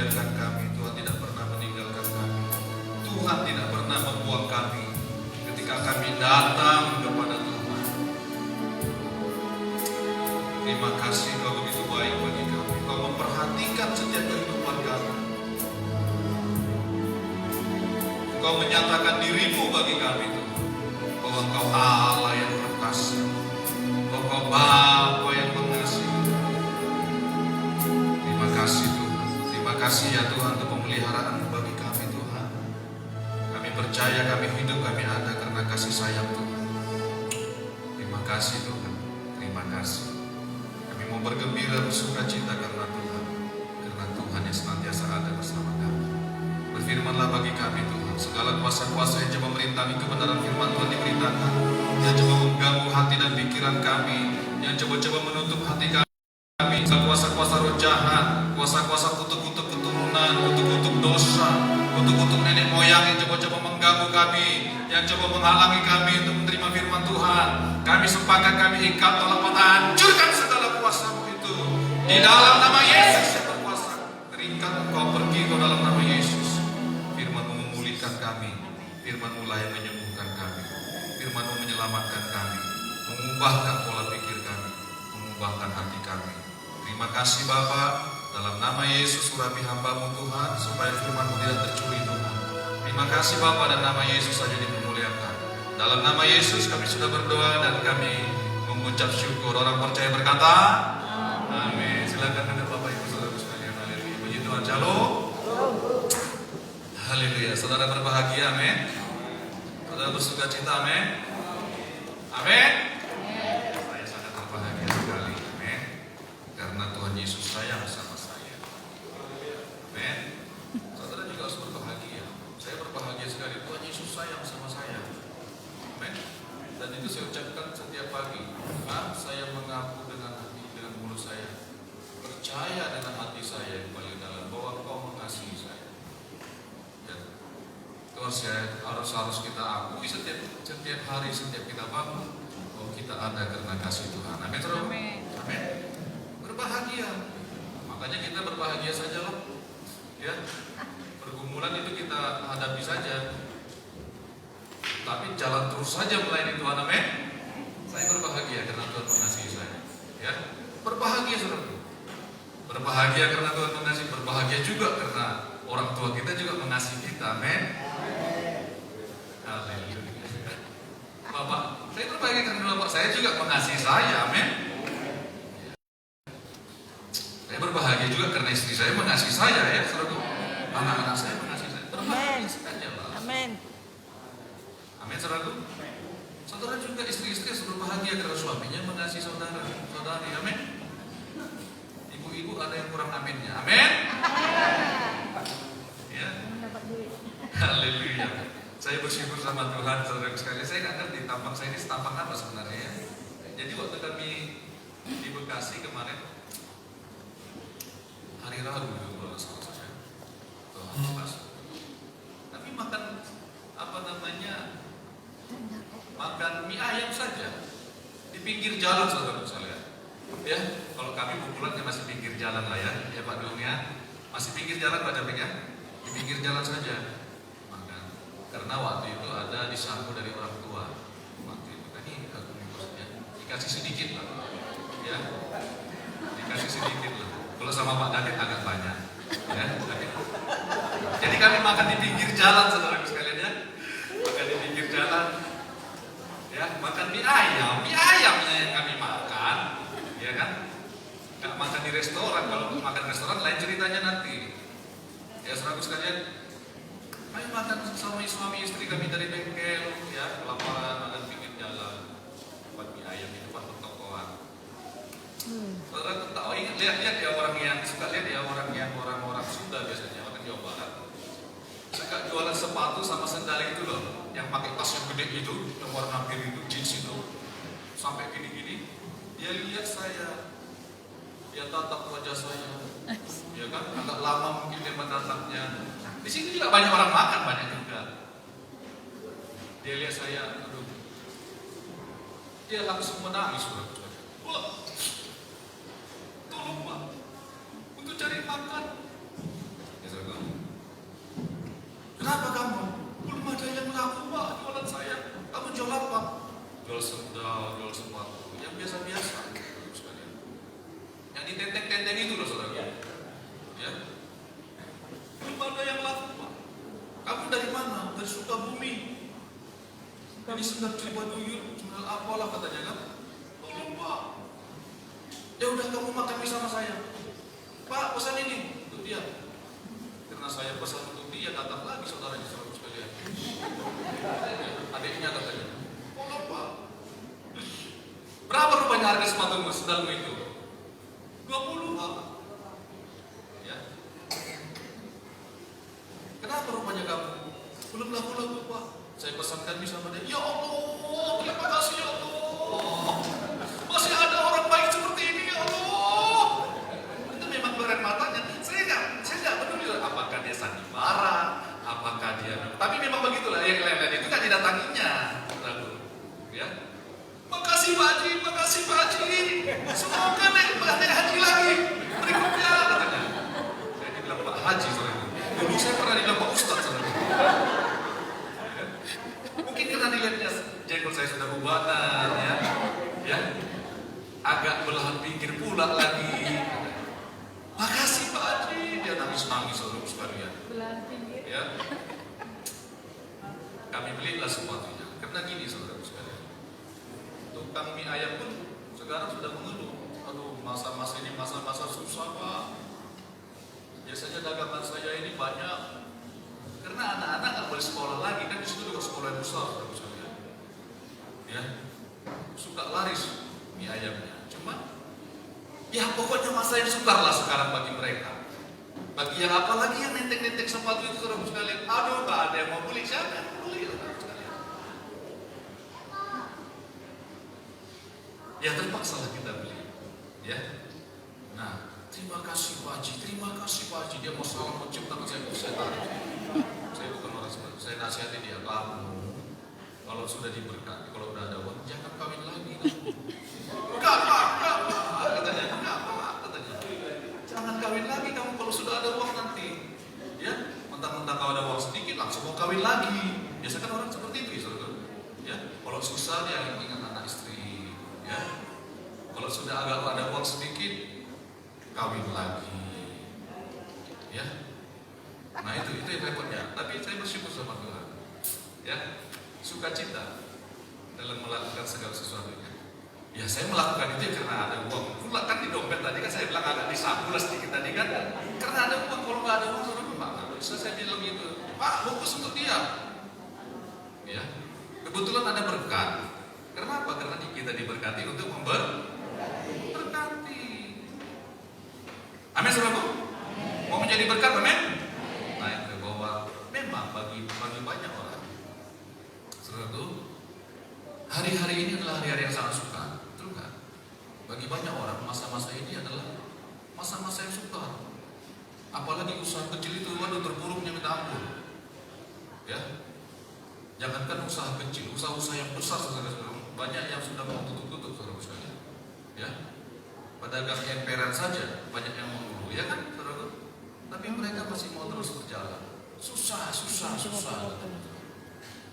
membiarkan kami, Tuhan tidak pernah meninggalkan kami. Tuhan tidak pernah membuang kami ketika kami datang kepada Tuhan. Terima kasih Kau begitu baik bagi kami. Kau memperhatikan setiap kehidupan kami. Kau menyatakan dirimu bagi kami Tuhan, bahwa Kau Allah yang perkasa, bahwa Kau Bapa yang mengasihi. Terima kasih Tuhan. Terima kasih ya Tuhan untuk pemeliharaan bagi kami Tuhan. Kami percaya kami hidup, kami ada karena kasih sayang Tuhan. Terima kasih Tuhan. Terima kasih. Kami mau bergembira, bersuka cita karena Tuhan. Karena Tuhan yang senantiasa ada bersama kami. Berfirmanlah bagi kami Tuhan. Segala kuasa-kuasa yang coba merintangi kebenaran firman Tuhan diberitakan, yang coba mengganggu hati dan pikiran kami, yang coba-coba menutup hati kami, kuasa-kuasa roh jahat, kuasa-kuasa kutuk-kutuk keturunan, kutuk-kutuk dosa, kutuk-kutuk nenek moyang yang coba-coba mengganggu kami, yang coba menghalangi kami untuk menerima firman Tuhan. Kami sepakat, kami ikat, tolong menghancurkan segala kuasa-Mu itu di dalam nama Yesus yang berkuasa. Terikat Engkau pergi Kau dalam nama Yesus. Firman-Mu memulihkan kami, Firman-Mu lah yang menyembuhkan kami, Firman-Mu menyelamatkan kami, mengubahkan pola pikir kami, mengubahkan hati kami. Terima kasih Bapa, dalam nama Yesus urapi hamba-Mu Tuhan, supaya firman-Mu tidak tercuri Tuhan. Terima kasih Bapa, dan nama Yesus saja dipermuliakan. Dalam nama Yesus kami sudah berdoa dan kami mengucap syukur. Orang percaya berkata amin. Silakan ada Bapak Ibu Saudara sekalian. Haleluya. Puji Tuhan. Shalom. Haleluya. Saudara berbahagia, amin. Saudara bersuka cita, amin. Amin. Saya sangat berbahagia sekali, amin. Karena Tuhan Yesus sayang sama saya. Amin. Saudara juga harus berbahagia. Saya berbahagia sekali, Tuhan Yesus sayang sama saya. Amin. Dan itu saya ucapkan setiap pagi. Saya mengaku dengan hati, dengan mulut saya, percaya dengan hati saya yang paling dalam bahwa Kau mengasihi saya. Ya. Tuhan, harus kita akui setiap hari, setiap kita bangun, bahwa kita ada karena kasih Tuhan. Amin. Amin. Berbahagia. Makanya kita berbahagia saja loh. Ya. Pergumulan itu kita hadapi saja. Tapi jalan terus saja melayani Tuhan, amin. Saya berbahagia karena Tuhan mengasihi saya. Ya, berbahagia saudara. Berbahagia karena Tuhan mengasihi. Berbahagia juga karena orang tua kita juga mengasihi kita, amin. Haleluya. Bapak, saya berbahagia karena Bapak saya juga mengasihi saya, amin. Saya berbahagia juga karena istri saya mengasihi saya, ya saudara. Anak-anak saya mengasihi saya. Berbahagia saja, amin. Amin, saudaraku. Saudara juga istri-istri harus berbahagia karena suaminya mengasihi saudari, amin. Ibu-ibu ada yang kurang aminnya, amin. Ya. Haleluya. Saya bersyukur sama Tuhan, saudara sekalian. Saya nggak ngerti tampang saya ini setampang apa sebenarnya ya. Jadi waktu kami di Bekasi kemarin hari Rabu kalau salah saya, Tuhan pas. Tapi makan makan mie ayam saja di pinggir jalan, saudara sekalian. Ya, kalau kami pukulannya masih pinggir jalan lah ya Pak Dong ya, masih pinggir jalan Pak Japing ya, di pinggir jalan saja makan. Karena waktu itu ada disapu dari orang tua. Waktu itu kan ini aku ya, dikasih sedikit lah, ya, dikasih sedikit lah. Kalau sama Pak David agak banyak, ya. Jadi kami makan di pinggir jalan, saudara sekalian ya. Makan di pinggir jalan, ya, makan mie ayamnya yang kami makan, ya kan? Nggak makan di restoran. Kalau makan restoran lain ceritanya nanti. Ya, saudara sekalian, kami makan sama suami istri kami dari bengkel, ya, kelaparan makan pinggir jalan, buat mie ayam itu buat pertokoan. Saudara tahu, lihat ya orang yang suka lihat ya orang-orang Sunda biasanya orang Jawa Barat. Suka jualan sepatu sama sendal itu loh, yang pakai tas yang gede itu, yang warna biru itu, jeans itu, sampai gini-gini. Dia lihat saya, dia tatap wajah saya, ya kan, agak lama mungkin dia menatapnya. Di sini juga banyak orang makan, banyak juga. Dia lihat saya, aduh, dia langsung menangis. Wah, tolong Pak, untuk cari makan. ditenteng-tenteng itu loh saudara. Ya. Belum ada yang laku Pak. Kamu dari mana? Dari Sukabumi. Ini sedang Cibaduyut, jual apalah katanya kan? Tolong Pak. Ya udah kamu makan mie sama saya. Pak pesan ini untuk dia. Karena saya pesan untuk dia datang lagi saudaranya saudara sekalian. Adiknya katanya. Tolong Pak. Berapa rupanya harga sepatu sendalmu itu? 20 Pak. Ya. Kenapa rupanya kamu? Belum laku-laku Pak. Saya pesankan mie sama dia. Ya Allah, terima kasih ya Allah. Masih ada orang baik seperti ini ya Allah. Itu memang keren matanya. Saya nggak peduli apakah dia sandiwara, apakah dia. Tapi memang begitulah yang lain-lain itu kan didatanginya. Ya. Makasih Pak Haji, makasih Pak Haji. Semoga naik haji lagi berikutnya katanya. Saya dibilang Pak Haji soalnya. Dulu saya pernah dibilang Pak Ustadz soalnya. Mungkin karena dilihatnya jenggot saya sudah ubanan ya, agak belahan pinggir pula lagi. Makasih Pak Haji, dia nangis-nangis saudara sekalian. Belahan pinggir. Ya, kami belilah sepatunya. Karena gini saudara sekalian, tukang mie ayam pun sekarang sudah mengeluh. Aduh, masa-masa ini masa-masa susah Pak. Biasanya dagangan saya ini banyak. Karena anak-anak nggak boleh sekolah lagi, kan di situ juga sekolah yang besar, ya, suka laris mie ayamnya. Cuma, ya pokoknya masa yang sukar lah sekarang bagi mereka. Bagi yang apalagi yang nentek-nentek sepatu itu saudara sekalian, aduh nggak ada yang mau beli, siapa yang mau beli saudara sekalian? Ya terpaksa lah kita beli, ya. Nah, terima kasih Pak Haji, terima kasih Pak Haji. Dia mau salam mencium tangan saya tarik. Saya bukan orang seperti, saya nasihati dia, kamu kalau sudah diberkati, kalau udah ada uang, jangan kawin lagi. Enggak Pak, katanya, enggak Pak, katanya. Jangan kawin lagi kamu kalau sudah ada uang nanti. Ya, mentang-mentang kalau ada uang sedikit langsung mau kawin lagi. Biasa kan orang seperti itu, saudara. Ya, kalau susah dia ingat anak istri. Ya, kalau sudah agak ada uang sedikit, kawin lagi. Ya. Nah itu yang repotnya. Tapi saya bersyukur sama Tuhan. Ya, sukacita dalam melakukan segala sesuatunya. Ya saya melakukan itu karena ada uang. Pula kan di dompet tadi kan saya bilang agak disampul sedikit tadi kan. Karena ada uang. Kalau nggak ada uang saudara nggak bisa saya bilang gitu. Pak, fokus untuk dia. Ya, kebetulan ada berkat. Kenapa? Karena kita diberkati untuk memberkati. Amin saudaraku. Mau menjadi berkat, amin. Naik ke bawah. Memang bagi banyak orang, saudaraku, hari-hari ini adalah hari-hari yang sangat sukar, betul kan? Bagi banyak orang masa-masa ini adalah masa-masa yang sukar. Apalagi usaha kecil itu, waduh terpuruknya minta ampun. Ya, jangankan usaha kecil, usaha-usaha yang besar, saudara-saudara, banyak yang sudah mau tutup-tutup, saudara sekalian. Ya, pedagang emperan saja banyak yang mau dulu, ya kan, saudara? Tapi mereka masih mau terus berjalan. Susah.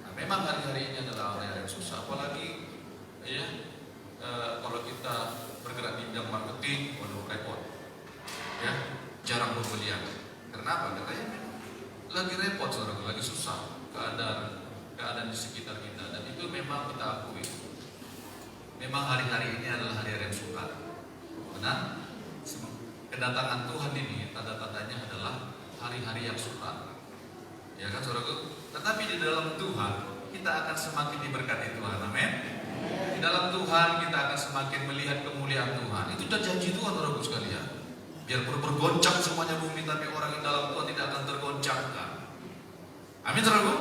Nah, memang hari-hari ini adalah hari-hari yang susah. Apalagi ya, kalau kita bergerak di bidang marketing, waduh repot. Ya, jarang pembelian. Kenapa? Karena ya, lagi repot, saudara, lagi susah keadaan di sekitar kita. Dan itu memang kita akui. Memang hari-hari ini adalah hari-hari yang sukar. Benar? Kedatangan Tuhan ini tanda-tandanya adalah hari-hari yang sukar. Ya kan saudaraku? Tetapi di dalam Tuhan kita akan semakin diberkati Tuhan. Amin. Di dalam Tuhan kita akan semakin melihat kemuliaan Tuhan. Itu sudah janji Tuhan saudaraku sekalian. Biar bergoncang semuanya bumi, tapi orang yang dalam Tuhan tidak akan tergoncangkan. Amin saudaraku?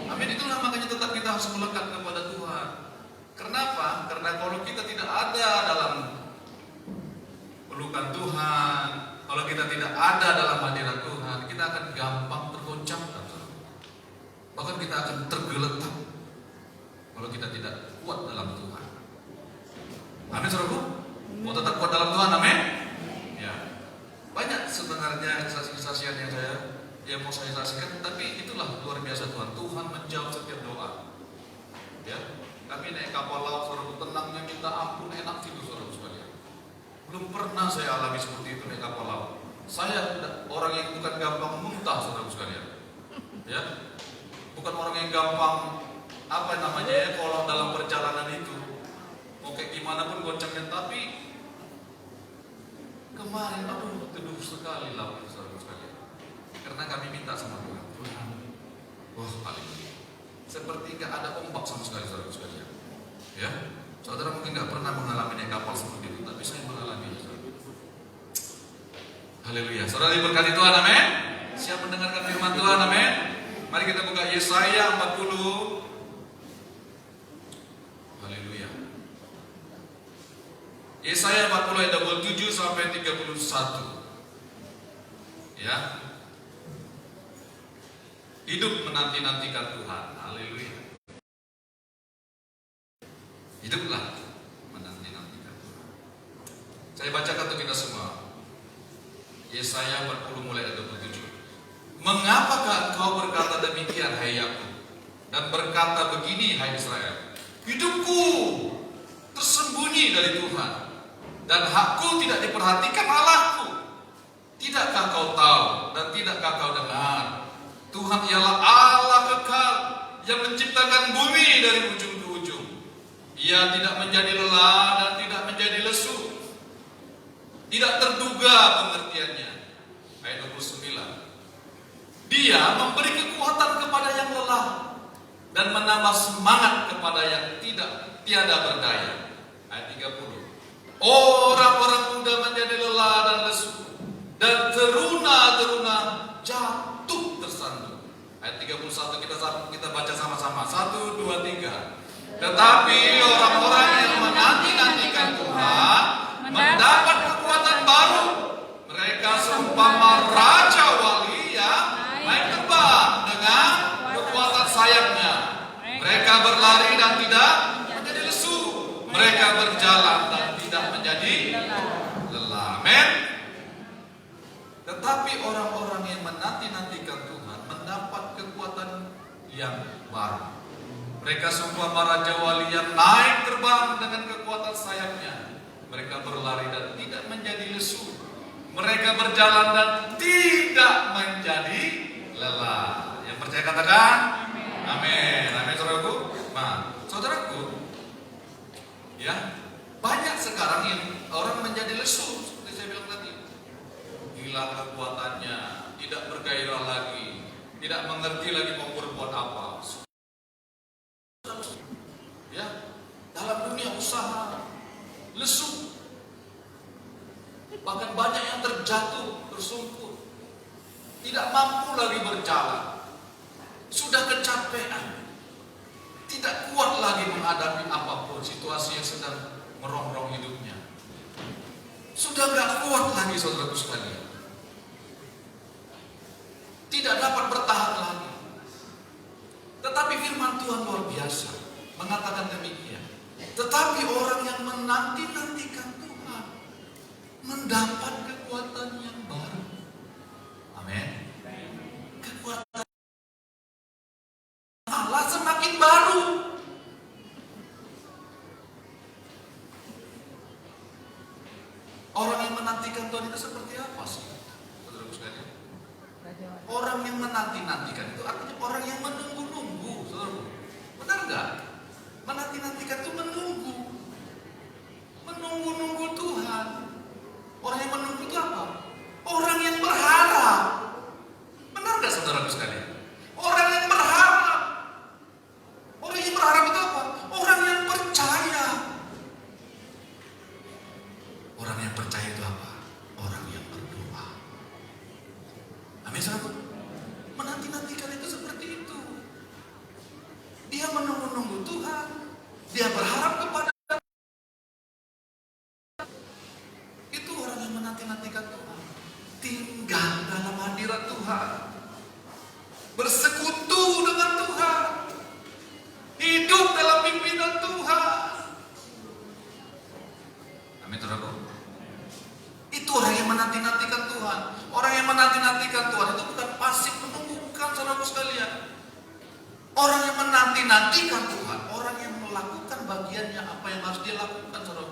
Amin. Itulah makanya tetap kita harus melekat kepada Tuhan. Kenapa? Karena kalau kita tidak ada dalam pelukan Tuhan, kalau kita tidak ada dalam hadirat Tuhan, kita akan gampang tergoncangkan. Bahkan kita akan tergeletak kalau kita tidak kuat dalam Tuhan. Amin saudaraku? Mau tetap kuat dalam Tuhan, amin? Ya. Banyak sebenarnya kesaksian yang mau saya saksikan, tapi itulah luar biasa Tuhan. Tuhan menjawab setiap doa. Ya. Kami naik kapal laut, saudaraku, tenangnya minta ampun, enak tidur saudaraku sekalian. Belum pernah saya alami seperti itu naik kapal laut. Saya orang yang bukan gampang muntah, saudara sekalian. Ya, bukan orang yang gampang kalau dalam perjalanan itu mau kayak gimana pun goncangnya. Tapi kemarin teduh sekali laut, saudara sekalian. Karena kami minta sama Tuhan. Wah, haleluya. Seperti nggak ada ombak sama sekali, saudara sekalian. Ya, saudara mungkin nggak pernah mengalami naik kapal seperti itu, tapi saya mengalami. Haleluya. Saudara diberkati Tuhan, amin. Siap mendengarkan firman Tuhan, amin. Mari kita buka Yesaya 40. Haleluya. Yesaya 40 ayat 27 sampai 31. Ya. Hidup menanti-nantikan Tuhan. Haleluya. Hiduplah menanti-nantikan Tuhan. Saya bacakan untuk kita semua. Yesaya 40 mulai ayat 27. Mengapakah engkau berkata demikian, hai Yakub, dan berkata begini, hai Israel? Hidupku tersembunyi dari Tuhan, dan hakku tidak diperhatikan Allahku. Tidakkah kau tahu dan tidakkah kau dengar? Tuhan ialah Allah kekal yang menciptakan bumi dari ujung ke ujung. Ia tidak menjadi lelah dan tidak menjadi lesu. Tidak terduga pengertiannya. Ayat 29. Dia memberi kekuatan kepada yang lelah dan menambah semangat kepada yang tiada berdaya. Ayat 30. Orang-orang muda menjadi lelah dan lesu, dan teruna-teruna jatuh tersandung. Ayat 31 kita baca sama-sama. 1, 2, 3. Tetapi orang-orang yang menanti-nantikan Tuhan mendapat kekuatan baru. Mereka seumpama raja wali yang naik terbang dengan kekuatan sayapnya. Mereka berlari dan tidak menjadi lesu. Mereka berjalan dan tidak menjadi lelah. Amin. Tetapi orang-orang yang menanti-nantikan Tuhan mendapat kekuatan yang baru. Mereka seumpama raja wali yang naik terbang dengan kekuatan sayapnya. Mereka berlari dan tidak menjadi lesu. Mereka berjalan dan tidak menjadi lelah. Yang percaya katakan amin. Amin, saudaraku. Nah, saudaraku, ya, banyak sekarang yang orang menjadi lesu, seperti saya bilang tadi. Hilang kekuatannya, tidak bergairah lagi, tidak mengerti lagi mau berbuat apa. Ya, dalam dunia usaha lesu. Bahkan banyak yang terjatuh, tersungkur, tidak mampu lagi berjalan, sudah kecapean, tidak kuat lagi menghadapi apapun situasi yang sedang merongrong hidupnya. Sudah gak kuat lagi, saudaraku sekalian, tidak dapat bertahan lagi. Tetapi firman Tuhan luar biasa mengatakan demikian. Tetapi orang yang menanti-nantikan Tuhan mendapat kekuatan yang baru. Amin. Kekuatan Allah semakin baru. Orang yang menantikan Tuhan itu seperti apa sih, saudaraku sekalian? Orang yang menanti-nantikan itu artinya orang yang menunggu-nunggu, saudaraku. Benar nggak? Menanti-nantikan itu menunggu. Menunggu-nunggu Tuhan. Orang yang menunggu itu apa? Orang yang berharap. Benar nggak, saudaraku sekalian? Orang yang berharap. Orang yang berharap itu apa? Orang yang percaya. Orang yang percaya itu apa? Orang yang berdoa. Amin, saudaraku. Menanti-nantikan itu seperti itu. Dia menunggu-nunggu Tuhan. Dia berharap kepada. Itu orang yang menanti-nantikan Tuhan. Tinggal dalam hadirat Tuhan. Bersekutu dengan Tuhan. Hidup dalam pimpinan Tuhan. Amin, saudaraku. Itu orang yang menanti-nantikan Tuhan. Orang yang menanti-nantikan Tuhan itu bukan pasif menunggu, bukan, saudaraku sekalian. Orang yang menanti-nantikan Tuhan, orang yang melakukan bagiannya apa yang harus dia lakukan, saudara.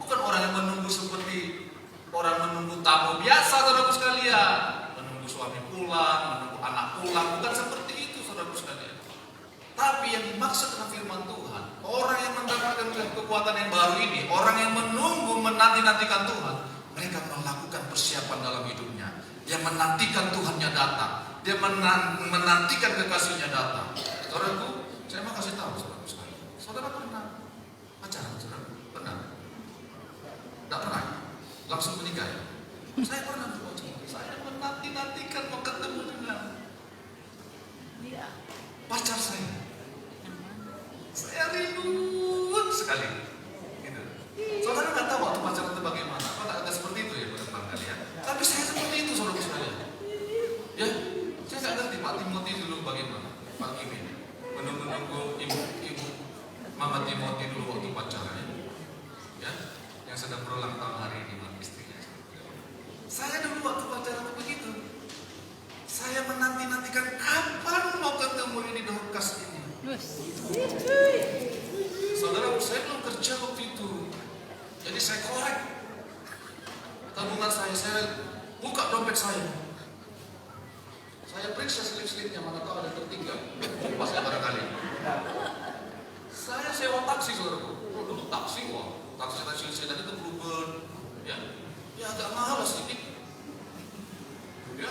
Bukan orang yang menunggu seperti orang menunggu tamu biasa, saudaraku sekalian. Menunggu suami pulang, menunggu anak pulang, bukan seperti itu, saudaraku sekalian. Tapi yang dimaksud dengan firman Tuhan, orang yang mendapatkan kekuatan yang baru ini, orang yang menunggu, menanti-nantikan Tuhan, mereka melakukan persiapan dalam hidupnya. Dia menantikan Tuhannya datang, dia menantikan kekasihnya datang. Saudaraku, saya mau kasih tahu saudaraku sekalian. Saudara pernah pacaran, saudara? Pernah? Tidak pernah? Langsung menikah ya? Saya pernah berpacaran. Saya menanti-nantikan mau ketemu dengan pacar saya. Saya rindu sekali. Gitu. Saudara nggak tahu waktu pacaran itu bagaimana? Apa nggak seperti itu ya barangkali ya? Tapi saya seperti itu, saudara sekalian. Ya, saya nggak ngerti Pak Timothy dulu bagaimana. Pak Kimi menunggu ibu Mama Timothy dulu waktu pacaran ya, yang sedang berulang tahun hari ini dengan istrinya. Saya dulu waktu pacaran begitu. Saya menanti-nantikan kapan mau ketemu ini Dorcas ini. Saudara, saya belum kerja waktu itu. Jadi saya korek tabungan saya buka dompet saya. Saya periksa slip-slipnya, mana tahu ada tertinggal. Pas ya barangkali. Saya sewa taksi, saudaraku. Dulu taksi, wah. Taksi sedan itu Bluebird. Ya agak mahal sedikit. Ya.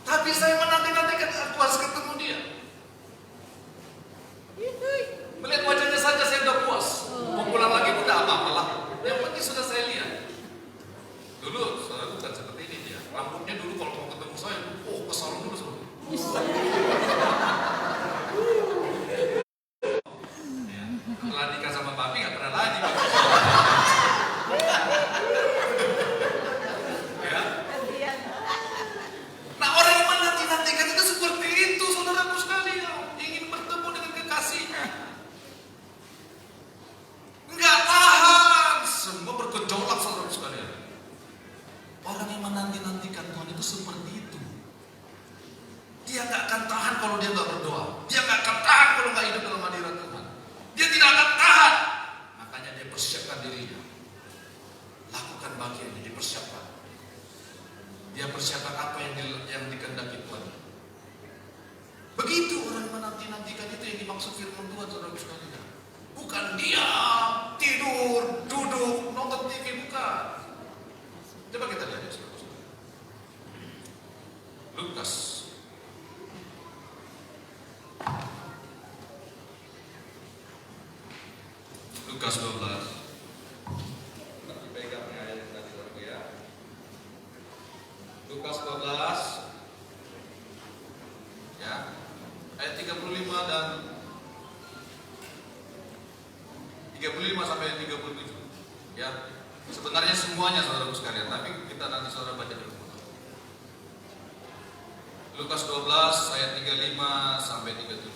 Tapi saya menanti-nantikan aku harus ketemu dia. Melihat wajahnya saja saya udah puas. Mau pulang lagi pun tidak apa-apa lah. Yang penting sudah saya lihat. Dulu saudara bukan seperti ini dia. Rambutnya dulu kalau mau ketemu saya, ke salon dulu saudara. Ya. Setelah nikah sama Papi nggak pernah lagi. Ya. Nah, orang yang menanti-nantikan itu seperti itu, saudaraku sekalian, ingin bertemu dengan kekasihnya. Enggak tahan, semua bergejolak, saudaraku sekalian. Orang yang menanti-nantikan Tuhan itu seperti itu. Dia nggak akan tahan kalau dia nggak berdoa. Dia nggak akan tahan kalau nggak hidup dalam hadirat Tuhan. Dia tidak akan tahan. Makanya dia persiapkan dirinya. Lakukan bagiannya, dipersiapkan. Dia persiapkan apa yang dikehendaki Tuhan. Begitu orang menanti-nantikan itu yang dimaksud firman Tuhan, saudara sekalian. Bukan dia tidur, duduk, nonton TV, bukan. Coba kita lihat ya, saudara. Lukas. Lukas 12. Nanti pegang ayat tadi saudara ya. Lukas 12 ya, ayat 35 dan 35 sampai 37 ya. Sebenarnya semuanya saudara sekalian, tapi kita nanti saudara baca dulu. Lukas 12 ayat 35 sampai 37.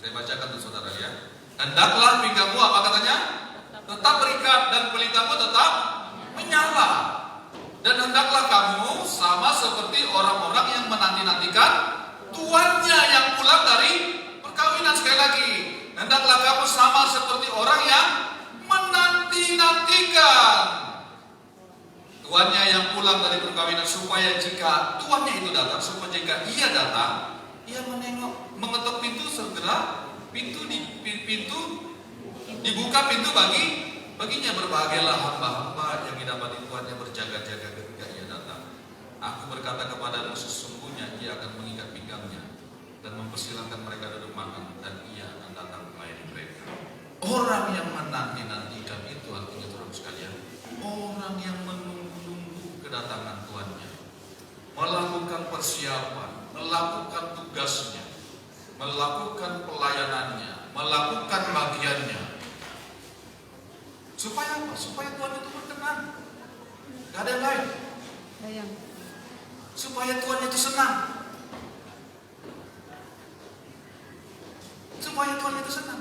Saya bacakan untuk saudara ya. Hendaklah pinggangmu, apa katanya? Tetap terikat dan pelitamu tetap menyala. Dan hendaklah kamu sama seperti orang-orang yang menanti-nantikan tuannya yang pulang dari perkawinan. Sekali lagi, hendaklah kamu sama seperti orang yang menanti-nantikan tuannya yang pulang dari perkawinan, supaya jika tuannya itu datang, supaya jika ia datang, ia menengok, mengetuk pintu, segera pintu dibuka pintu baginya. Berbahagialah hamba-hamba yang didapati tuannya berjaga-jaga ketika ia datang. Aku berkata kepadamu, sesungguhnya ia akan mengikat pinggangnya dan mempersilahkan mereka duduk makan, dan ia akan datang melayani mereka. Orang yang menanti-nantikan itu artinya, saudara sekalian, orang yang menunggu kedatangan tuannya, melakukan persiapan, melakukan tugasnya, melakukan pelayanannya, melakukan bagiannya. Supaya apa? Supaya Tuhan itu berkenan. Gak ada yang lain. Supaya Tuhan itu senang. Supaya Tuhan itu senang.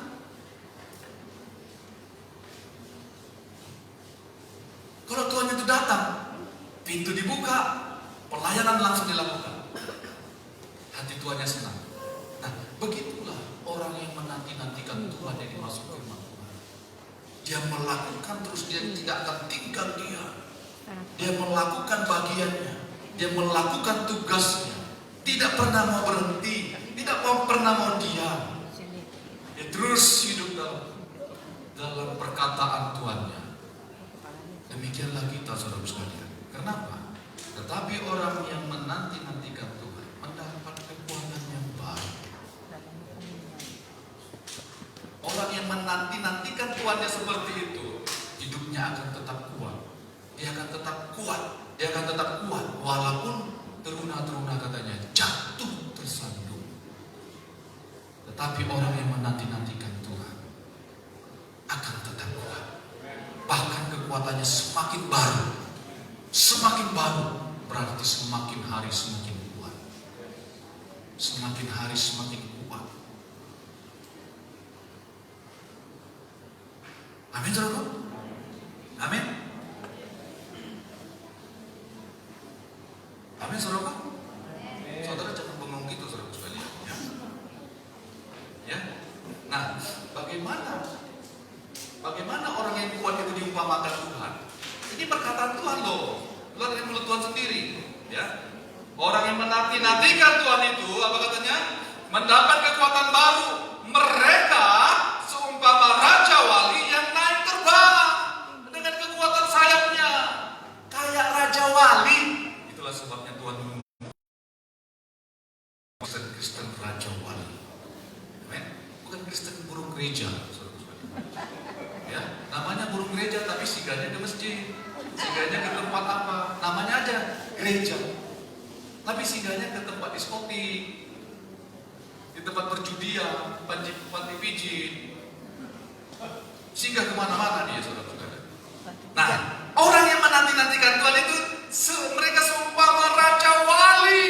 Kalau Tuhan itu datang, pintu dibuka, pelayanan langsung dilakukan. Hati Tuhannya senang. Nah, begitulah orang yang menanti-nantikan Tuhan yang dimaksud firman Tuhan. Dia melakukan terus, dia tidak akan tinggal dia. Dia melakukan bagiannya, dia melakukan tugasnya, tidak pernah mau berhenti, tidak pernah mau diam. Dia terus hidup dalam perkataan Tuhannya. Demikianlah kita, saudara sekalian. Kenapa? Tetapi orang yang menanti-nantikan Tuhan mendapat kekuatan yang baru. Orang yang menanti-nantikan Tuhannya seperti itu, hidupnya akan tetap kuat. Dia akan tetap kuat. Dia akan tetap kuat walaupun teruna-teruna katanya jatuh tersandung. Tetapi orang yang menanti-nantikan Tuhan akan tetap kuat. Bahkan kekuatannya semakin baru. Semakin baru berarti semakin hari semakin kuat. Semakin hari semakin kuat. Amin, saudara. Amin. Amin, saudara. Saudara jangan bengong gitu, saudara sekalian. Ya. Nah, bagaimana orang yang kuat itu diumpamakan Tuhan? Ini perkataan Tuhan loh. Tuhan dari mulut Tuhan sendiri. Ya. Orang yang menanti-nantikan Tuhan itu, apa katanya? Mendapat kekuatan baru. Mereka seumpama raja wali yang naik terbang dengan kekuatan sayapnya. Kayak raja wali. Itulah sebabnya Tuhan Kristen raja wali. Amen. Bukan Kristen burung gereja. Ya, namanya burung gereja tapi singgahnya ke masjid. Singgahnya ke tempat apa? Namanya aja gereja. Tapi singgahnya ke tempat diskotik, di tempat perjudian, panti pijit. Singgah kemana-mana dia, saudara-saudara. Nah, orang yang menanti-nantikan Tuhan itu mereka seumpama raja wali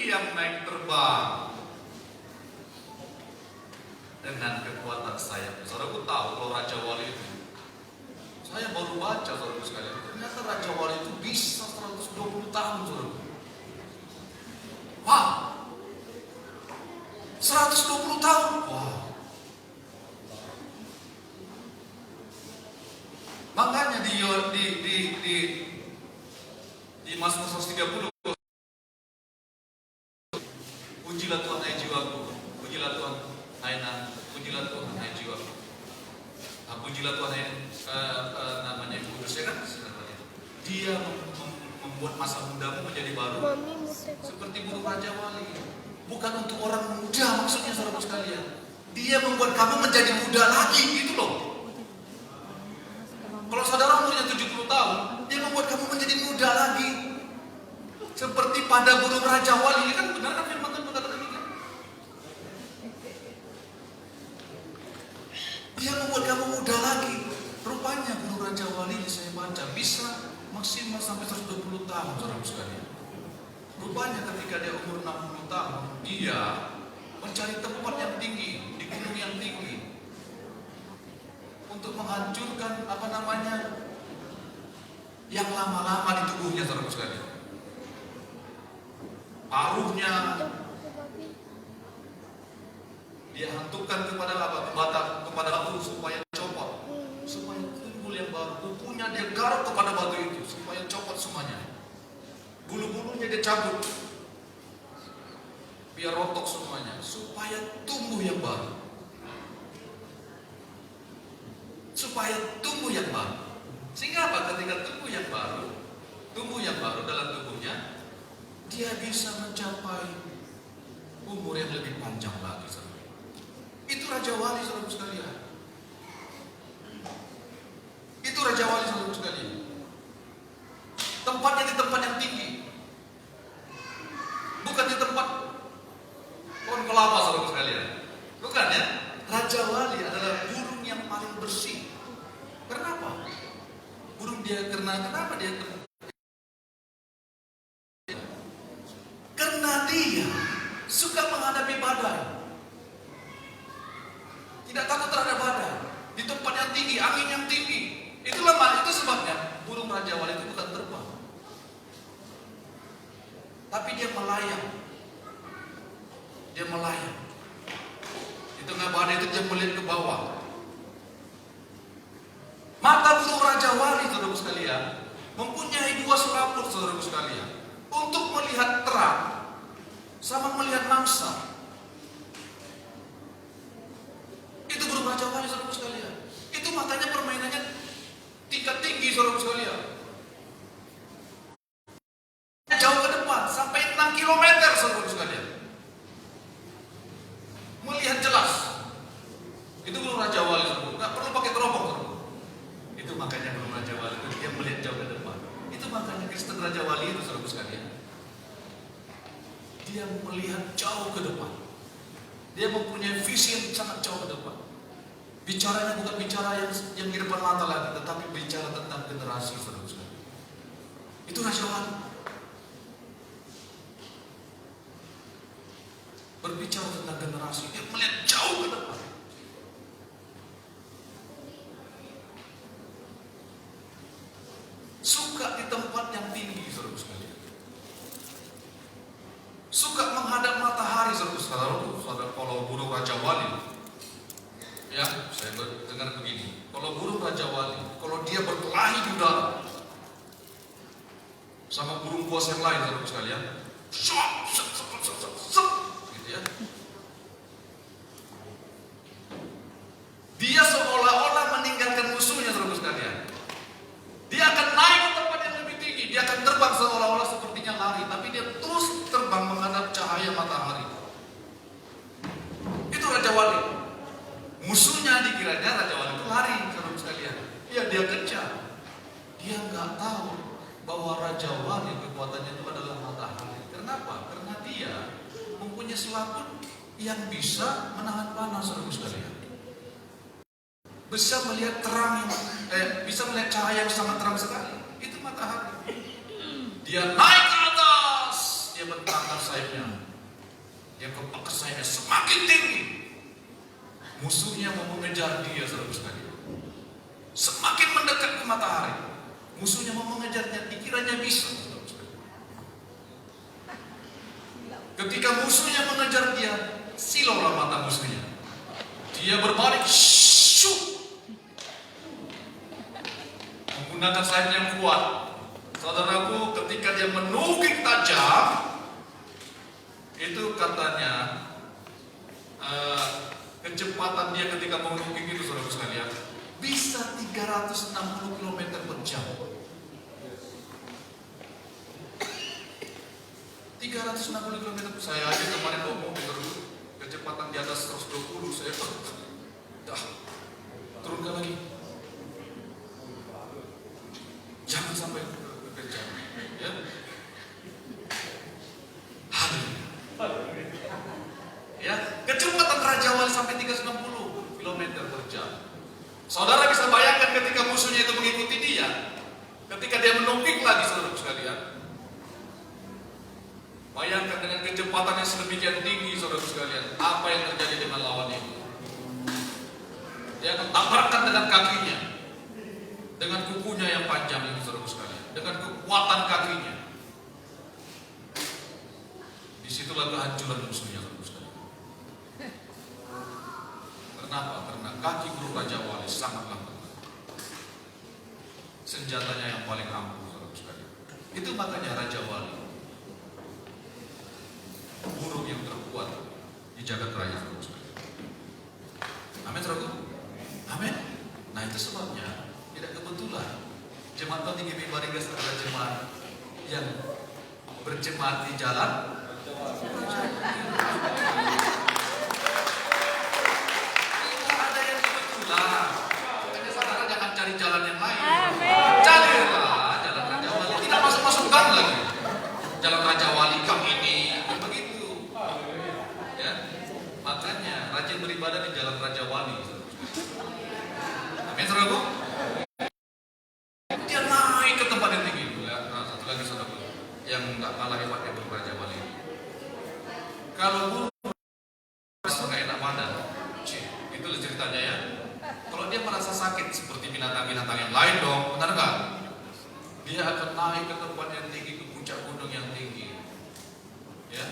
yang naik terbang dengan kekuatan sayap. Saudara tahu kalau raja wali itu, saya baru baca, saudara sekalian, ternyata raja wali itu bisa 120 tahun, saudara. Wah, 120 tahun. Wah. Makanya di Mazmur 130, pujilah Tuhan hai jiwaku, pujilah Tuhan hai pujilah Tuhan hai jiwaku. Pujilah Tuhan hai namanya kudus, ya kan? Dia membuat masa mudamu menjadi baru seperti burung raja wali. Bukan untuk orang muda maksudnya, saudara sekalian. Dia membuat kamu menjadi muda lagi, gitu loh. Kalau saudara umurnya 70 tahun, dia membuat kamu menjadi muda lagi. Seperti pada burung raja wali, kan benar kan firman Tuhan berkata demikian. Dia membuat kamu muda lagi. Rupanya burung raja wali ini saya baca bisa maksimal sampai 120 tahun, saudara sekalian. Rupanya ketika dia umur 60 tahun, dia mencari tempat yang tinggi, di gunung yang tinggi, untuk menghancurkan yang lama-lama di tubuhnya, saudara sekalian. Paruhnya dia hantukan kepada batu supaya copot, supaya timbul yang baru. Kukunya dia garuk kepada batu itu supaya copot semuanya. Bulu-bulunya dia cabut biar rontok semuanya, supaya tumbuh yang baru. Supaya tumbuh yang baru. Sehingga apa? Ketika tumbuh yang baru dalam tubuhnya, dia bisa mencapai umur yang lebih panjang lagi, saudara. Itu raja wali, saudara sekalian. Itu raja wali, saudara sekalian. Tempatnya di tempat yang tinggi, bukan di tempat pohon kelapa, saudara sekalian. Bukan ya. Raja wali adalah burung yang paling bersih. Kenapa? Kenapa dia? Karena dia suka menghadapi badai. Tidak takut terhadap badai. Di tempat yang tinggi, angin yang tinggi. Itu sebabnya burung raja wali itu bukan terbang, tapi dia melayang. Dia melayang. Di tengah badai itu dia melihat ke bawah. Mata burung raja wali, saudara sekalian, mempunyai dua selaput, saudaraku sekalian, untuk melihat terang sama melihat mangsa. Itu burung Raja Wali, saudaraku sekalian. Itu makanya permainannya tingkat tinggi, saudaraku sekalian. Jauh ke depan, sampai 6 kilometer, saudaraku sekalian. Melihat jelas. Itu burung Raja Wali, saudaraku. Nggak perlu pakai teropong, saudaraku. Itu makanya burung Raja Wali itu dia melihat jauh ke depan. Itu makanya Kristen Raja Wali itu, saudaraku sekalian. Dia melihat jauh ke depan. Dia mempunyai visi yang sangat jauh ke depan. Bicaranya bukan bicara yang di depan mata lagi, tetapi bicara tentang generasi, saudaraku sekalian. Itu Raja Wali. Berbicara tentang generasi, dia melihat jauh ke depan. Suka di tempat yang tinggi, saudaraku sekalian. Suka menghadap matahari, saudaraku sekalian. Kalau burung Raja Wali, ya, saya dengar begini. Kalau burung Raja Wali, kalau dia berkelahi di udara sama burung buas yang lain, saudaraku sekalian, gitu ya. Dia seolah-olah meninggalkan musuhnya, saudaraku sekalian. Dia akan naik ke tempat yang lebih tinggi. Dia akan terbang seolah-olah sepertinya lari, tapi dia terus terbang menghadap cahaya matahari. Itu Raja Wali. Musuhnya dikiranya Raja Wali itu lari, saudaraku sekalian. Ya, dia kejar. Dia nggak tahu bahwa Raja Wali kekuatannya itu adalah matahari. Kenapa? Karena dia mempunyai selaput yang bisa menahan panas, saudaraku sekalian. Bisa melihat terang, bisa melihat cahaya yang sangat terang sekali. Itu matahari. Dia naik ke atas, dia bentangkan sayapnya, dia kepakar sayapnya semakin tinggi. Musuhnya mau mengejar dia, saudaraku sekalian. Semakin mendekat ke matahari, musuhnya mau mengejarnya, dikiranya bisa, saudaraku sekalian. Ketika musuhnya mengejar dia, silaulah mata musuhnya. Dia berbalik, menggunakan sayap yang kuat. Saudaraku, ketika dia menukik tajam, itu katanya kecepatan dia ketika menukik itu, saudaraku sekalian, bisa 360 km per jam. 360 km. Saya aja kemarin ngomong kecepatan di atas 120, saya dah turunkan lagi. Jangan sampai kekejar, ya. Ya, kecepatan Raja Wali sampai 360 km per jam. Saudara bisa bayangkan ketika musuhnya itu mengikuti dia, ketika dia menukik lagi, saudara sekalian. Bayangkan dengan kecepatan yang sedemikian tinggi, saudara sekalian, apa yang terjadi dengan lawan itu. Dia akan tabrakan dengan kakinya, dengan kukunya yang panjang ini, saudara sekalian, dengan kekuatan kakinya. Disitulah kehancuran musuhnya, saudara sekalian. Kenapa? Karena kaki burung Raja Wali sangatlah kuat. Senjatanya yang paling ampuh, saudara sekalian. Itu makanya Raja Wali, burung yang terkuat di jagat raya, saudara sekalian. Amin, saudara. Amin. Nah, itu sebabnya tidak kebetulan jemaat Tinggi Barigas adalah jemaat yang berjemaat di jalan. Tidak ada yang kebetulan. Makanya saudara jangan cari jalan yang lain. Carilah jalan Raja Wali. Tidak masuk-masuk gang lagi. Jalan Raja Wali gang ini, begitu. Ya, makanya rajin beribadah di jalan Raja Wali. Amin, saudaraku. Dia naik ke tempat yang tinggi. Ya, satu lagi saudaraku yang nggak kalah hebatnya burung Raja Wali. Kalau burung nggak enak badan, itu ceritanya ya. Kalau dia merasa sakit seperti binatang-binatang yang lain dong, benar nggak? Dia akan naik ke tempat yang tinggi, ke puncak gunung yang tinggi. Ya,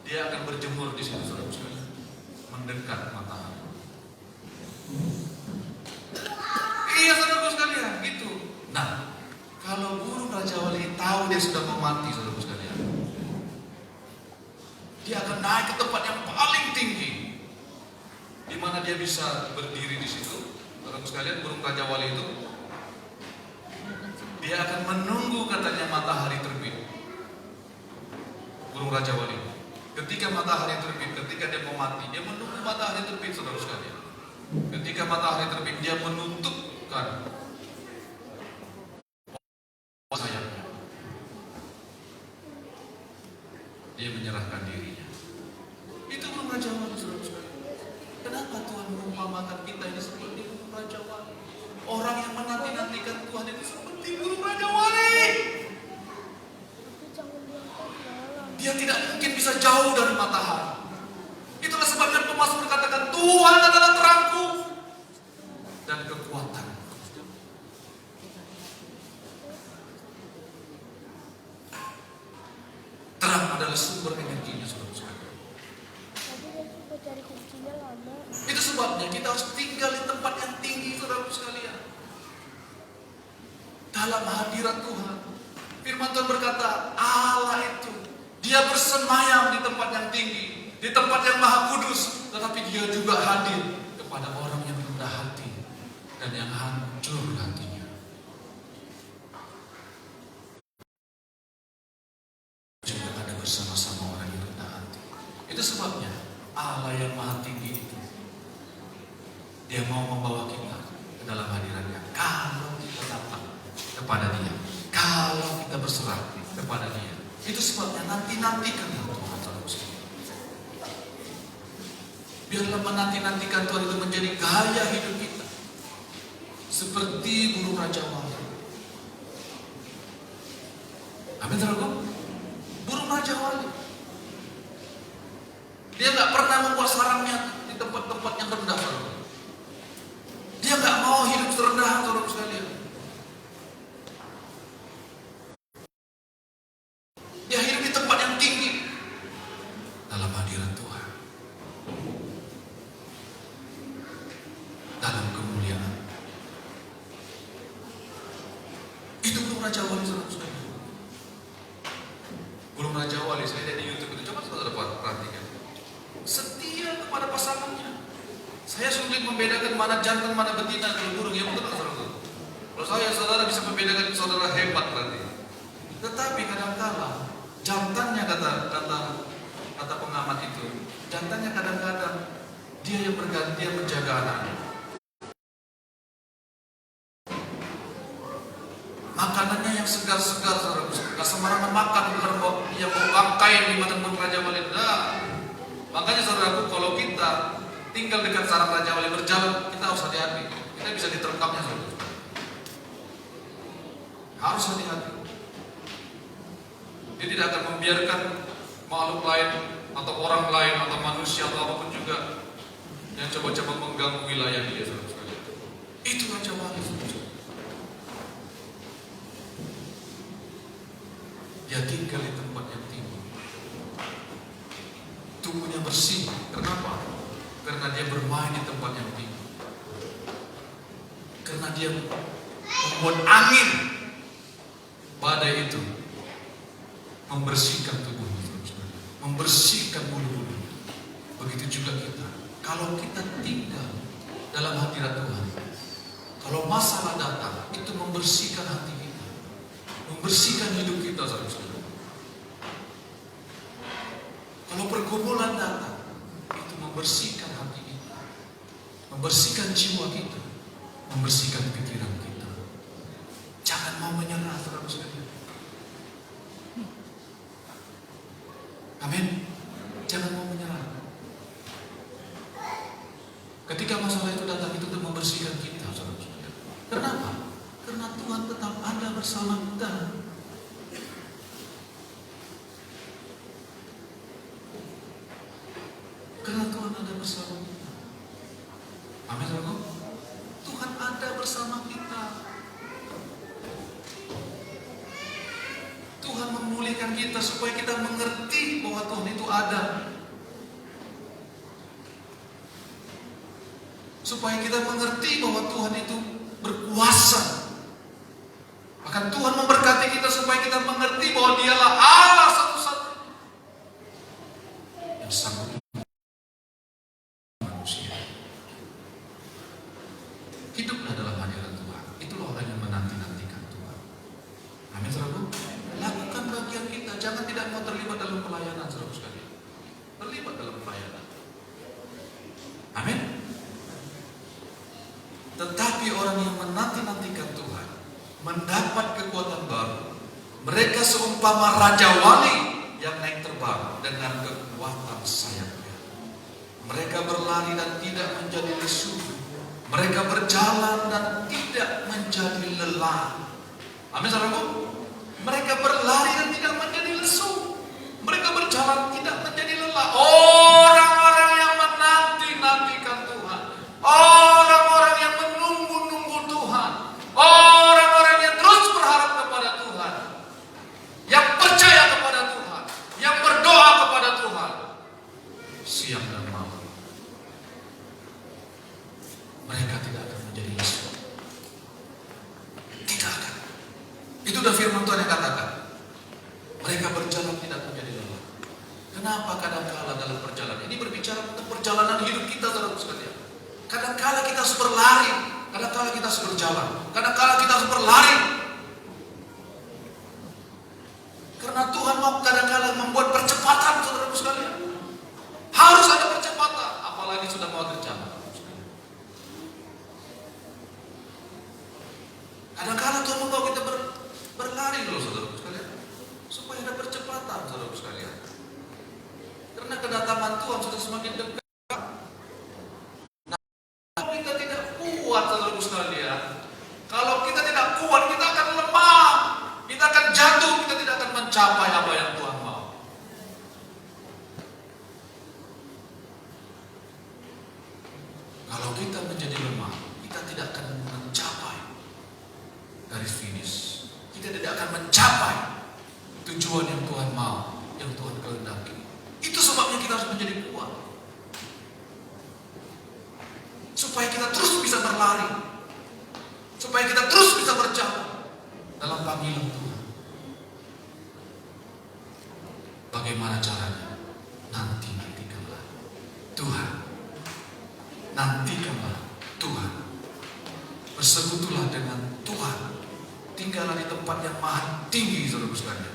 dia akan berjemur di situ, saudara-saudara, mendekat matahari. Iya, saudara sekalian, gitu. Nah, kalau burung mati, saudara sekalian. Dia akan naik ke tempat yang paling tinggi, di mana dia bisa berdiri di situ. Saudara sekalian, burung Raja Wali itu dia akan menunggu katanya matahari terbit. Burung Raja Wali, ketika matahari terbit, ketika dia mau mati, dia menunggu matahari terbit, saudara sekalian. Ketika matahari terbit, dia menutupkan sayapnya. Dia menyerahkan dirinya. Itu burung Raja Wali, saudara sekalian. Kenapa Tuhan mengumpamakan kita ini seperti burung Raja Wali? Orang yang menanti-nantikan Tuhan itu seperti burung Raja Wali. Dia tidak mungkin bisa jauh dari matahari. Itulah sebabnya pemazmur katakan, Tuhan adalah terangku dan kekuatan. Terang adalah sumber energinya, saudara-saudara. Itu sebabnya kita harus tinggal di tempat yang tinggi, saudara sekalian. Dalam hadirat Tuhan. Firman Tuhan berkata, Allah itu, Dia bersemayam di tempat yang tinggi, di tempat yang maha kudus, tetapi Dia juga hadir kepada orang yang rendah hati dan yang hancur hatinya. Juga ada bersama-sama orang yang rendah hati. Itu sebabnya Allah yang maha tinggi itu, Dia mau membawa kita ke dalam hadiratnya. Kalau kita datang kepada Dia, kalau kita berserah kepada Dia. Itu sebabnya nanti-nantikan Tuhan, saudara sekalian. Biarlah menanti-nantikan Tuhan itu menjadi gaya hidup kita, seperti burung Raja Wali. Amin, saudara. Burung Raja Wali, dia nggak pernah membuat sarangnya di tempat-tempat yang rendah, saudara. Dia nggak mau hidup terendah, saudara sekalian. Dia hidup di tempat yang tinggi dalam hadirat Tuhan, dalam kemuliaan. Itu burung Raja Wali, saudara. Burung Raja Wali, saya lihat di YouTube itu, coba saudara perhatikan. Setia kepada pasangannya. Saya sulit membedakan mana jantan, mana betina kalau burung, ya betul saudara. Kalau saudara bisa membedakan, saudara hebat berarti. Tetapi kadang-kadang jantannya, kata pengamat itu, jantannya kadang-kadang dia yang bergantian menjaga anaknya. Makanannya yang segar-segar, saudara. Gak sembarangan makan kerbau yang mau bangkai yang dimakan burung Raja Wali. Nah, makanya saudaraku, kalau kita tinggal dekat sarang Raja Wali berjalan, kita harus hati-hati. Kita bisa diterkamnya, saudara. Harus hati-hati. Dia tidak akan membiarkan makhluk lain atau orang lain atau manusia atau apapun juga yang coba-coba mengganggu wilayah dia, saudara. Itu Raja Wali, saudara. Dia tinggal di tempat yang tinggi. Tubuhnya bersih. Kenapa? Karena dia bermain di tempat yang tinggi. Karena dia membuat angin badai itu membersihkan tubuhnya, membersihkan bulu-bulu. Begitu juga kita. Kalau kita tinggal dalam hadirat Tuhan, kalau masalah datang, itu membersihkan hati kita, membersihkan hidup kita, saudara. Kalau pergumulan datang, itu membersihkan hati kita, membersihkan jiwa kita, membersihkan pikiran kita. Jangan mau menyerah, saudara sekalian. Amin. Jangan mau menyerah. Ketika masalah itu datang, itu untuk membersihkan kita, saudara. Kenapa? Karena Tuhan tetap ada bersama kita. Karena Tuhan ada bersama kita. Amin, saudara. Tuhan ada bersama kita. Tuhan memulihkan kita supaya kita mengerti bahwa Tuhan itu ada. Supaya kita mengerti bahwa Tuhan itu berkuasa. Bahkan Tuhan memberkati kita supaya kita mengerti bahwa bahwa Dialah Allah satu-satunya yang sanggup manusia. Hiduplah dalam hadirat Tuhan. Itulah orang yang menanti-nantikan Tuhan. Amin, saudara. Lakukan bagian kita. Jangan tidak mau terlibat dalam pelayanan, saudara sekalian. Terlibat dalam pelayanan. Amin. Tetapi orang yang menanti-nantikan Tuhan mendapat kekuatan baru. Mereka seumpama raja wali yang naik terbang dengan kekuatan sayapnya. Mereka berlari dan tidak menjadi lesu. Mereka berjalan dan tidak menjadi lelah. Amin, saudaraku. Mereka berlari dan tidak menjadi lesu. Mereka berjalan tidak menjadi lelah. Orang-orang yang menanti-nantikan Tuhan. Orang-orang yang menunggu-nunggu Tuhan. Orang-orang yang terus berharap kepada Tuhan. Yang percaya kepada Tuhan. Yang berdoa kepada Tuhan. Siang dan malam. Mereka tidak akan menjadi lesu. Tidak akan. Itu udah firman Tuhan yang katakan. Mereka berjalan tidak menjadi lelah. Kenapa kadang-kala dalam perjalanan ini berbicara tentang perjalanan hidup kita, saudara sekalian. Kadang-kala kita harus berlari, kadang-kala kita harus berjalan, kadang-kala kita harus berlari. Karena Tuhan mau kadang-kala membuat percepatan, saudara sekalian. Harus ada percepatan, apalagi sudah mau tercapai. Kadang-kala Tuhan membawa kita berlari loh, saudara sekalian, supaya ada percepatan, saudara sekalian. Karena kedatangan Tuhan sudah semakin dekat. Nah, kalau kita tidak kuat, saudara sekalian, kalau kita tidak kuat, kita akan lemah, kita akan jatuh, kita tidak akan mencapai apa yang Tuhan mau. Kalau kita menjadi lemah, kita tidak akan mencapai garis finish. Kita tidak akan mencapai tujuan yang Tuhan mau, yang Tuhan kehendaki. Itu sebabnya kita harus menjadi kuat. Supaya kita terus bisa berlari. Supaya kita terus bisa berjalan dalam panggilan Tuhan. Bagaimana caranya? Nantikanlah Tuhan. Nantikanlah Tuhan. Bersekutulah dengan Tuhan. Tinggallah di tempat yang maha tinggi, saudara sekalian.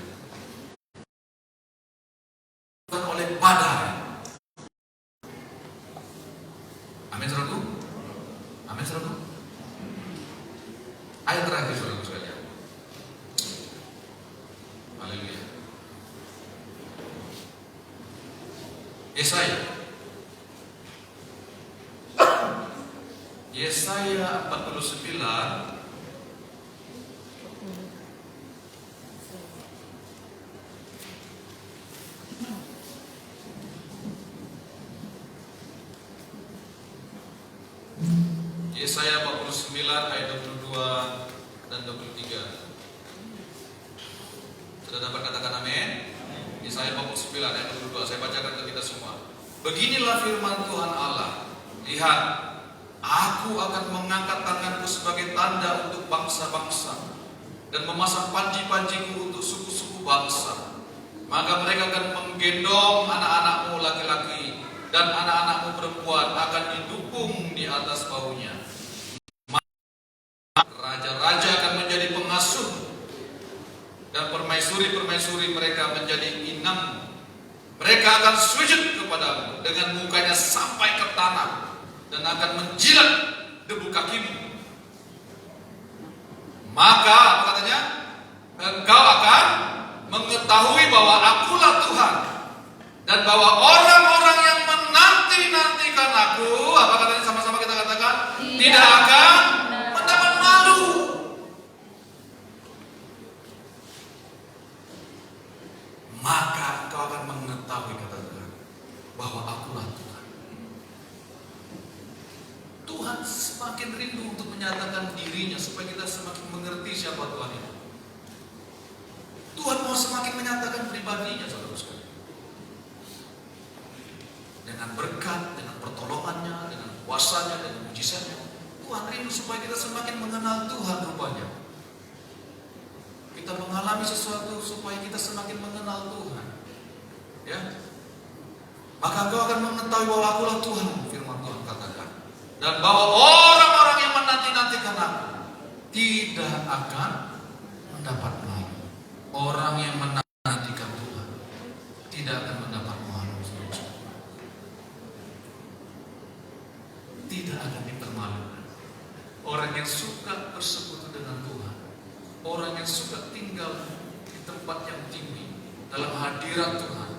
Bukan oleh badai. Amin, saudaraku. Amin, saudaraku. Ayat terakhir, saudara sekalian. Haleluya. Yesaya 49 Yesaya 49 ayat 22 dan 23. Sudah dapat katakan amin? Yesaya 49 ayat 22. Saya bacakan ke kita semua. Beginilah firman Tuhan Allah. Lihat, aku akan mengangkat tanganku sebagai tanda untuk bangsa-bangsa dan memasang panji-panjiku untuk suku-suku bangsa. Maka mereka akan menggendong anak-anakmu laki-laki dan anak-anakmu perempuan akan didukung di atas bahunya. Raja-raja akan menjadi pengasuh dan permaisuri-permaisuri mereka menjadi inang. Mereka akan sujud kepadamu dengan mukanya sampai ke tanah dan akan menjilat debu kakimu. Maka apa katanya? Engkau akan mengetahui bahwa akulah Tuhan dan bahwa orang-orang yang menanti-nantikan aku, apa katanya, sama-sama kita katakan, tidak akan mendapat malu. Maka engkau akan mengetahui, kata Tuhan, bahwa akulah Tuhan. Tuhan semakin rindu untuk menyatakan dirinya supaya kita semakin mengerti siapa Tuhan itu. Tuhan mau semakin menyatakan pribadinya, saudara sekalian. Dengan berkat, dengan pertolongannya, dengan kuasanya, dengan mujizatnya. Tuhan rindu supaya kita semakin mengenal Tuhan rupanya. Kita mengalami sesuatu supaya kita semakin mengenal Tuhan. Ya, maka engkau akan mengetahui bahwa Akulah Tuhan, firman Tuhan katakan, dan bahwa orang-orang yang menanti-nantikan Aku tidak akan mendapat malu. Orang yang menantikan Tuhan tidak akan mendapat malu. Tidak akan dipermalukan. Orang yang suka bersekutu dengan Tuhan, orang yang suka tinggal di tempat yang tinggi dalam hadirat Tuhan,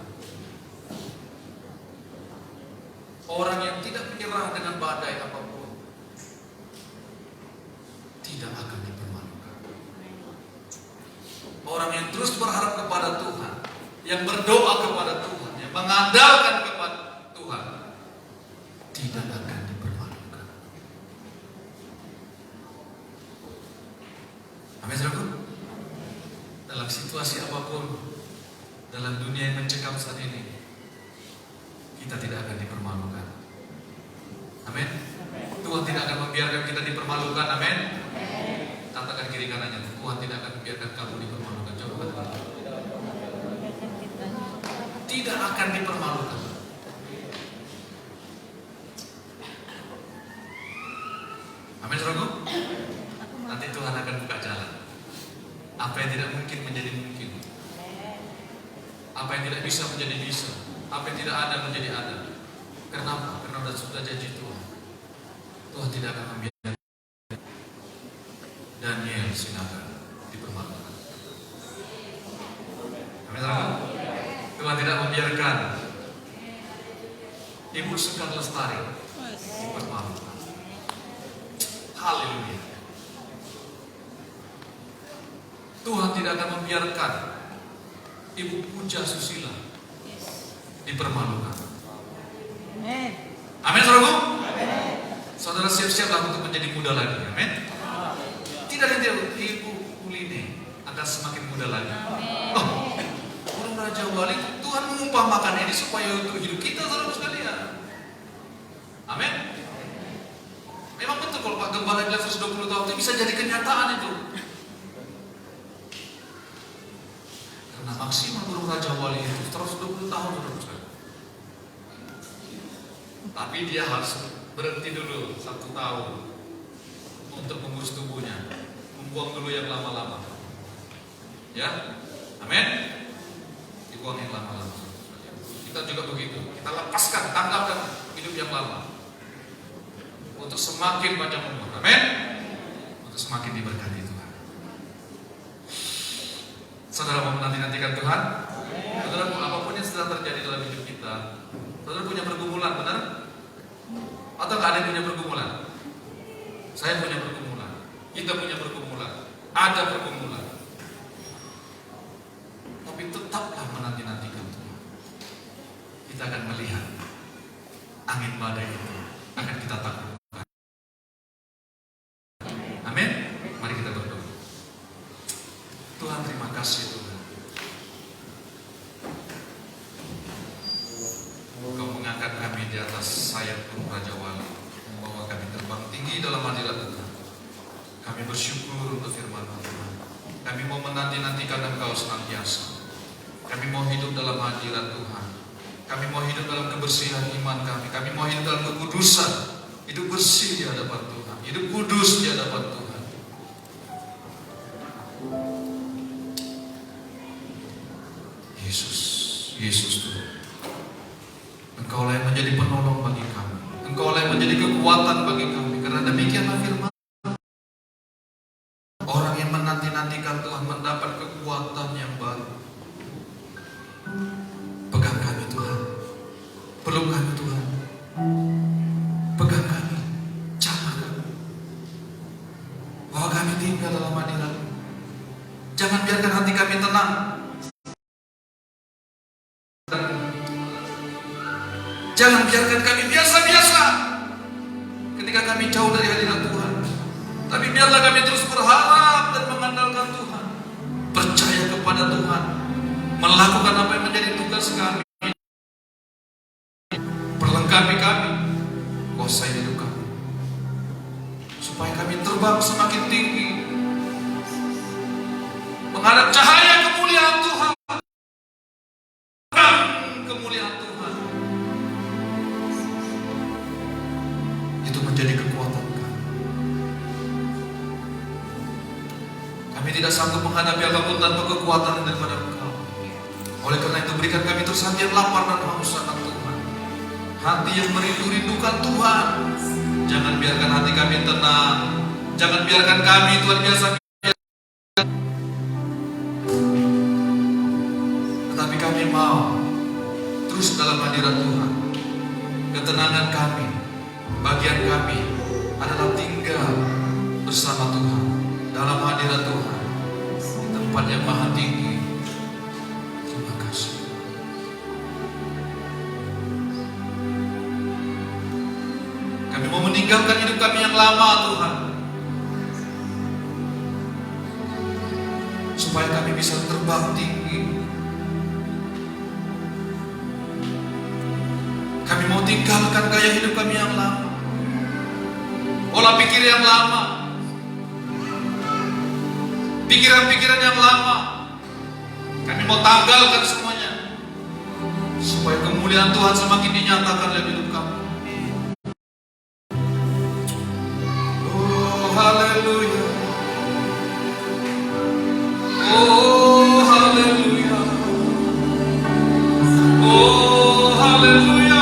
orang yang tidak menyerah dengan badai apapun, tidak akan dipermalukan. Orang yang terus berharap kepada Tuhan, yang berdoa kepada Tuhan, yang mengandalkan kepada Tuhan, tidak akan dipermalukan. Amin, saudaraku. Dalam situasi apapun, dalam dunia yang mencekam saat ini, kita tidak akan dipermalukan. Amin. Tuhan tidak akan membiarkan kita dipermalukan. Amin. Katakan kiri kanannya, Tuhan tidak akan membiarkan kamu dipermalukan. Coba katakan. Tidak akan dipermalukan. Amin, saudaraku. Nanti Tuhan akan buka jalan. Apa yang tidak mungkin menjadi mungkin. Apa yang tidak bisa menjadi bisa. Apa yang tidak ada menjadi ada. Kenapa? Karena sudah janji Tuhan. Tuhan tidak akan membiarkan Daniel Sinaga dipermalukan. Amin. Tuhan tidak membiarkan Ibu Sekar Lestari dipermalukan. Haleluya. Tuhan tidak akan membiarkan Ibu Puja Susila dipermalukan. Amin, saudaraku. Saudara siap-siaplah untuk menjadi muda lagi. Amin. Tidak ada Ibu Uline akan semakin muda lagi. Oh, orang Raja Wali, Tuhan mengumpamakan ini supaya untuk hidup kita, saudara sekalian. Amin. Memang betul kalau Pak Gembala bilang 120 tahun itu bisa jadi kenyataan itu. Karena maksimal burung Raja Wali itu 120 tahun, saudara sekalian. Tapi dia harus berhenti dulu 1 tahun untuk mengurus tubuhnya, membuang dulu yang lama-lama. Ya, amin. Dibuang yang lama-lama. Kita juga begitu. Kita lepaskan, tanggalkan hidup yang lama untuk semakin banyak umur. Amin. Untuk semakin diberkati Tuhan. Saudara mau menanti-nantikan Tuhan? Saudara, apapun yang sedang terjadi dalam hidup kita, saudara punya pergumulan, benar? Atau nggak ada yang punya pergumulan? Saya punya pergumulan. Kita punya pergumulan. Ada pergumulan. Tapi tetaplah menanti-nantikan Tuhan. Kita akan melihat angin badai itu akan kita taklukkan. Amin. Mari kita berdoa. Tuhan, terima kasih Tuhan. Kau mengangkat kami di atas sayap burung Raja Wali, membawa kami terbang tinggi dalam hadirat Tuhan. Kami bersyukur untuk firman Tuhan. Kami mau menanti-nantikan Engkau senantiasa. Kami mau hidup dalam hadirat Tuhan. Kami mau hidup dalam kebersihan iman kami. Kami mau hidup dalam kekudusan. Hidup bersih di hadapan Tuhan. Hidup kudus di hadapan Tuhan. Yesus, Yesus Tuhan. Engkau lah yang menjadi penolong bagi kami. Engkau lah yang menjadi kekuatan bagi kami. Karena demikianlah firman. Orang yang menanti-nantikan Tuhan mendapat kekuatan yang baru. Pegang kami Tuhan. Peluk kami Tuhan. Pegang kami. Jamah kami. Bahwa kami tinggal dalam hadirat. Jangan biarkan hati kami tenang. Jangan biarkan kami biasa-biasa ketika kami jauh dari hadirat Tuhan. Tapi biarlah kami terus berharap dan mengandalkan Tuhan. Percaya kepada Tuhan. Melakukan apa yang menjadi tugas kami. Perlengkapi kami. Kuasai hidup kami. Supaya kami terbang semakin tinggi. Menghadap cahaya kemuliaan Tuhan. Itu menjadi kekuatan kami. Kami tidak sanggup menghadapi apapun tanpa kekuatan daripada Engkau. Oleh karena itu berikan kami terus hati yang lapar dan haus akan Tuhan. Hati yang merindu-rindukan Tuhan. Jangan biarkan hati kami tenang. Jangan biarkan kami Tuhan biasa. Tetapi kami mau terus dalam hadirat Tuhan. Ketenangan kami, bagian kami adalah tinggal bersama Tuhan dalam hadirat Tuhan di tempat yang maha tinggi. Terima kasih. Kami mau meninggalkan hidup kami yang lama Tuhan, supaya kami bisa terbang tinggi. Kami mau tinggalkan gaya hidup kami yang lama, pola pikir yang lama, pikiran-pikiran yang lama. Kami mau tanggalkan semuanya, supaya kemuliaan Tuhan semakin dinyatakan dalam hidup kami. Oh haleluya, oh haleluya, oh haleluya.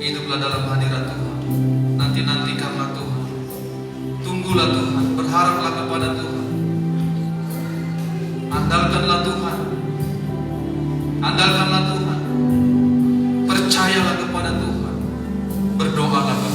Hiduplah dalam hadirat Tuhan. Nanti-nantikanlah Tuhan. Tunggulah Tuhan. Berharaplah kepada Tuhan. Andalkanlah Tuhan. Andalkanlah Tuhan. Percayalah kepada Tuhan. Berdoalah kepada